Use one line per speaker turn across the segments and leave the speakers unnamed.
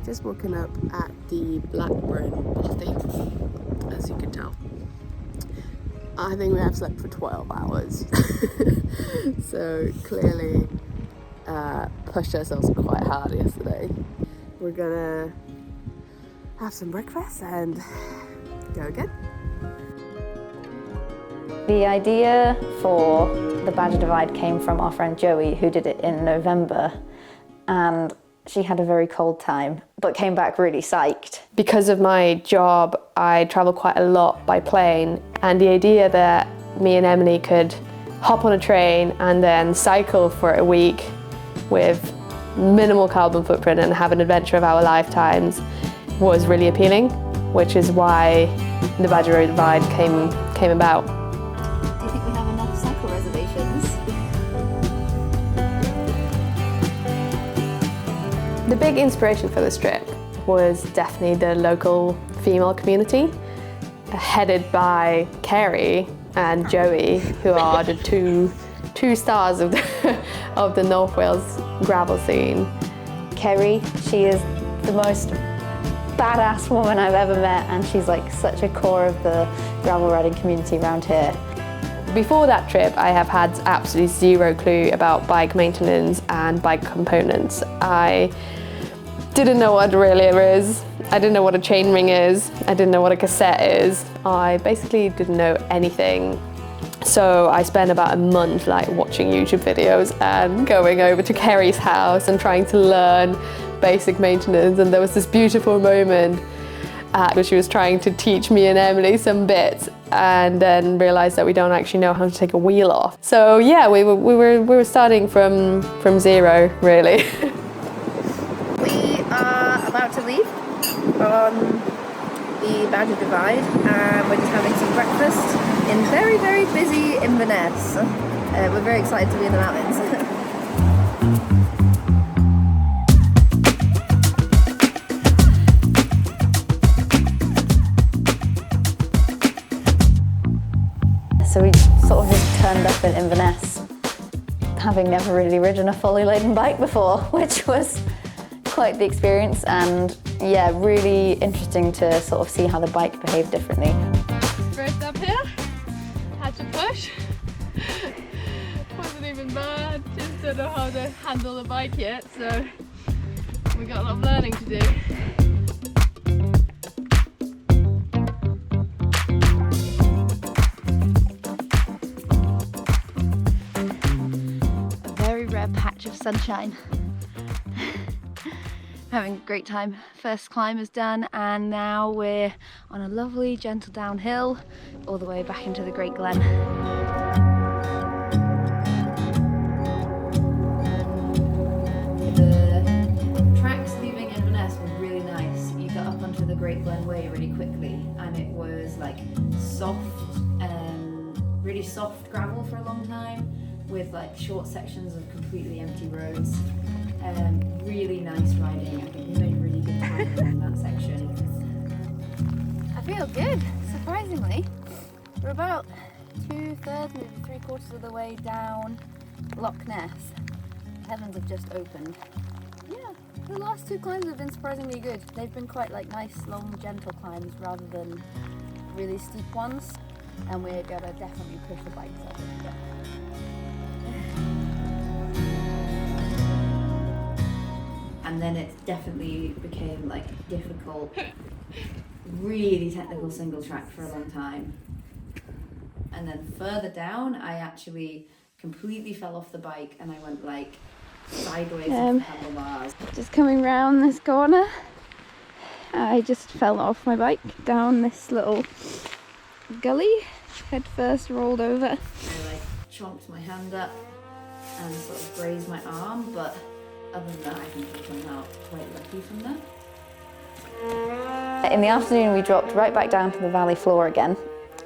Just woken up at the Blackburn bothy, as you can tell. I think we have slept for 12 hours. So clearly pushed ourselves quite hard yesterday. We're gonna have some breakfast and go again.
The idea for the Badger Divide came from our friend Joey, who did it in November, and she had a very cold time, but came back really psyched.
Because of my job, I travel quite a lot by plane, and the idea that me and Emily could hop on a train and then cycle for a week with minimal carbon footprint and have an adventure of our lifetimes was really appealing, which is why the Badger Divide came about.
Do you think we have enough cycle reservations?
The big inspiration for this trip was definitely the local female community, headed by Kerry and Joey, who are the two stars of the North Wales gravel scene.
Kerry, she is the most badass woman I've ever met, and she's like such a core of the gravel riding community around here.
Before that trip, I have had absolutely zero clue about bike maintenance and bike components. I didn't know what a derailleur is. I didn't know what a chainring is. I didn't know what a cassette is. I basically didn't know anything. So I spent about a month watching YouTube videos and going over to Kerry's house and trying to learn basic maintenance. And there was this beautiful moment where she was trying to teach me and Emily some bits, and then realized that we don't actually know how to take a wheel off. So yeah, we were starting from zero, really.
We are about to leave on the Badger Divide, and we're just having some breakfast in very, very busy Inverness. We're very excited to be in the mountains.
So we sort of just turned up in Inverness, having never really ridden a fully laden bike before, which was quite the experience, and yeah, really interesting to sort of see how the bike behaved differently.
First up here, had to push. Wasn't even bad, just don't know how to handle the bike yet, so we got a lot of learning to do.
Patch of sunshine. Having a great time. First climb is done, and now we're on a lovely gentle downhill all the way back into the Great Glen.
The tracks leaving Inverness were really nice. You got up onto the Great Glen Way really quickly, and it was like soft, really soft gravel for a long time, with like short sections of completely empty roads. Really nice riding. I think we made really good time on that section.
I feel good, surprisingly. We're about 2/3, maybe 3/4 of the way down Loch Ness. The heavens have just opened. Yeah, the last two climbs have been surprisingly good. They've been quite nice, long, gentle climbs rather than really steep ones. And we're gonna definitely push the bikes up a bit.
And then it definitely became difficult, really technical single track for a long time. And then further down, I actually completely fell off the bike and I went sideways off the handlebars.
Just coming round this corner, I just fell off my bike down this little gully, head first rolled over.
I chomped my hand up and sort of grazed my arm, but other than that, I think I came out quite lucky from that.
In the afternoon, we dropped right back down to the valley floor again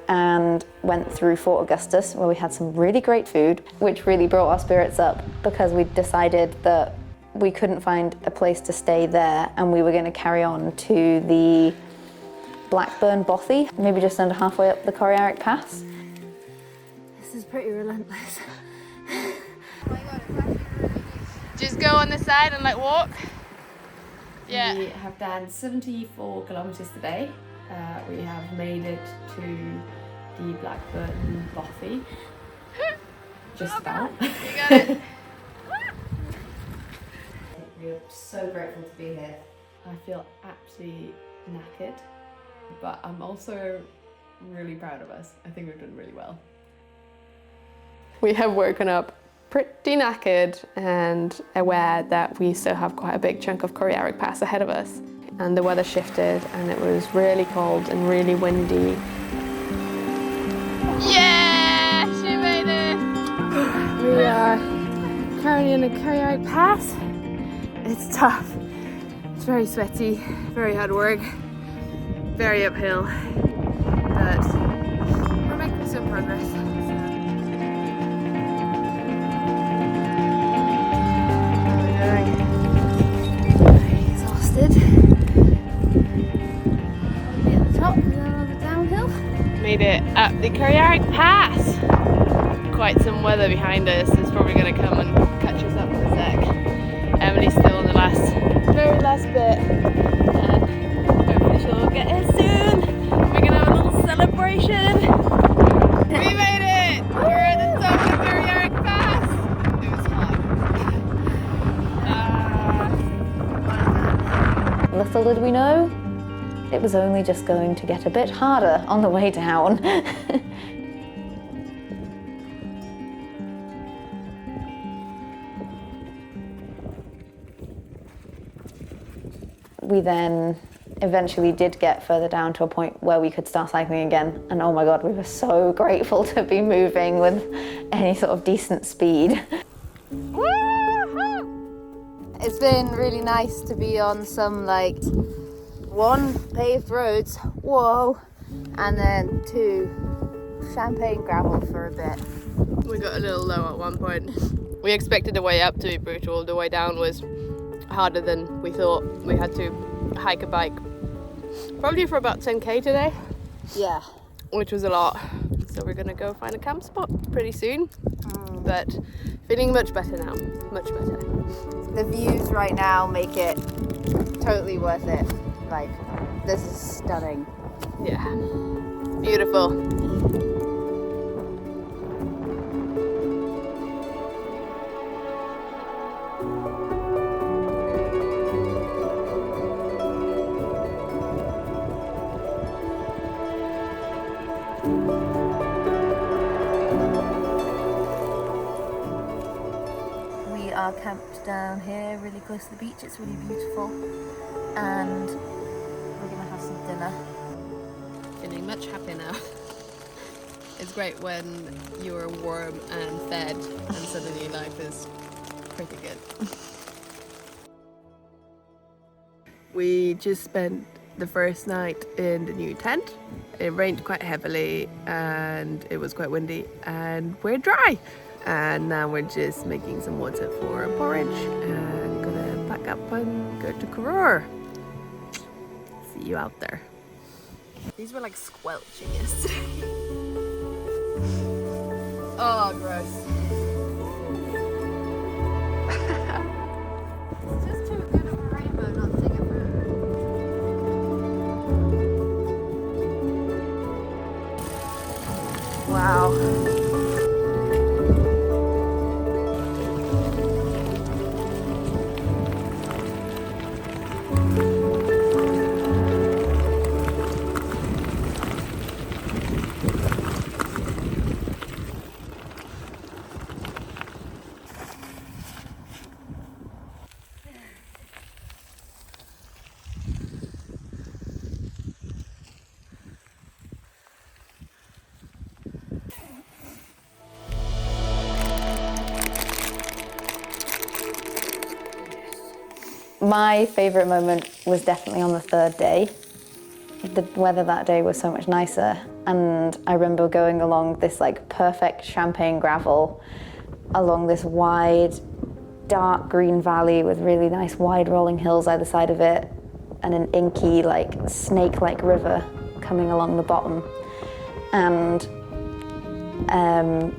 and went through Fort Augustus, where we had some really great food, which really brought our spirits up because we decided that we couldn't find a place to stay there and we were going to carry on to the Blackburn Bothy, maybe just under halfway up the Corrieyairack Pass. This is pretty relentless.
Oh my God, it's actually really deep. Just go on the side and like walk. Yeah.
We have done 74 kilometers today. We have made it to the Blackburn Bothy. Just about.
You got it.
We're so grateful to be here. I feel absolutely knackered, but I'm also really proud of us. I think we've done really well. We have woken up pretty knackered and aware that we still have quite a big chunk of Corrieyairack Pass ahead of us. And the weather shifted and it was really cold and really windy.
Yeah, she made it.
We are currently in the Corrieyairack Pass. It's tough. It's very sweaty, very hard work, very uphill, but we're making some progress.
Exhausted. Be at the top and then on the downhill.
Made it up the Corrieyairack Pass. Quite some weather behind us. It's probably going to come and catch us up in a sec. Emily's still on the very last bit, and hopefully she'll get here soon. We're gonna have a little celebration. We made it! We're at the top of the Corrieyairack Pass. It was hot.
Little did we know, it was only just going to get a bit harder on the way down. We then eventually did get further down to a point where we could start cycling again, and oh my God, we were so grateful to be moving with any sort of decent speed. It's been really nice to be on some one, paved roads, whoa, and then two, champagne gravel for a bit.
We got a little low at one point. We expected the way up to be brutal. The way down was harder than we thought. We had to hike a bike probably for about 10k today.
Yeah.
Which was a lot. So we're gonna go find a camp spot pretty soon. But feeling much better now. Much better.
The views right now make it totally worth it. This is stunning.
Yeah. Beautiful.
We are camped down here really close to the beach. It's really beautiful, and we're gonna have some dinner.
Feeling much happier now. It's great when you're warm and fed and suddenly life is pretty good. We just spent the first night in the new tent. It rained quite heavily and it was quite windy and we're dry. And now we're just making some water for a porridge and gonna pack up and go to Corrieyairack. See you out there. These were squelching yesterday. Oh, gross.
It's just too good of a rainbow not to take it through. Wow. My favourite moment was definitely on the third day. the weather that day was so much nicer, and I remember going along this like perfect champagne gravel along this wide dark green valley with really nice wide rolling hills either side of it and an inky like snake-like river coming along the bottom. And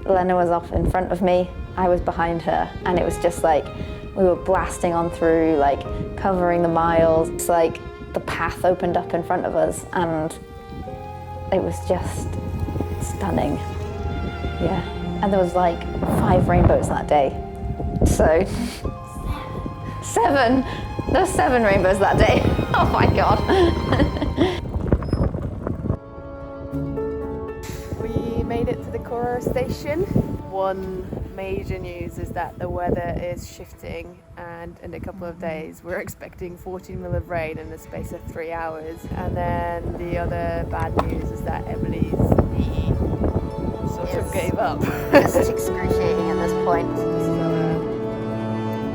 Lena was off in front of me, I was behind her, and it was just like we were blasting on through, like covering the miles. It's like the path opened up in front of us and it was just stunning. Yeah, and there was like 5 rainbows that day. So 7. There were 7 rainbows that day. Oh my god.
We made it to the Corrieyairack station. One major news is that the weather is shifting, and in a couple of days we're expecting 14 mil of rain in the space of 3 hours. And then the other bad news is that Emily's knee sort of gave up.
It's excruciating at this point.
This is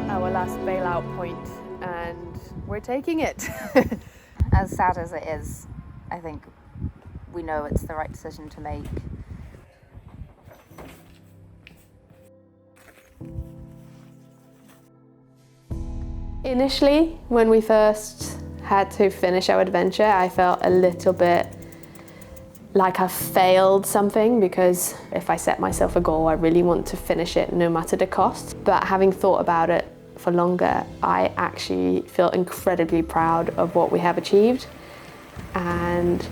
our last bailout point, and we're taking it.
As sad as it is, I think we know it's the right decision to make.
Initially, when we first had to finish our adventure, I felt a little bit like I failed something, because if I set myself a goal, I really want to finish it no matter the cost. But having thought about it for longer, I actually feel incredibly proud of what we have achieved. And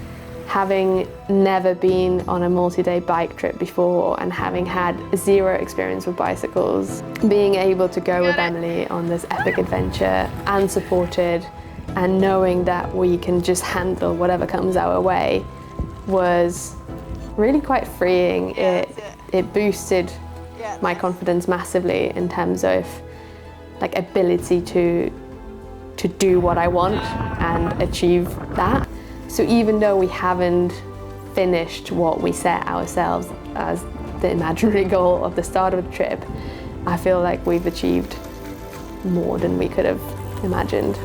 having never been on a multi-day bike trip before and having had 0 experience with bicycles, being able to go with Emily on this epic adventure and supported, and knowing that we can just handle whatever comes our way, was really quite freeing. It boosted my confidence massively in terms of like ability to do what I want and achieve that. So even though we haven't finished what we set ourselves as the imaginary goal of the start of the trip, I feel like we've achieved more than we could have imagined.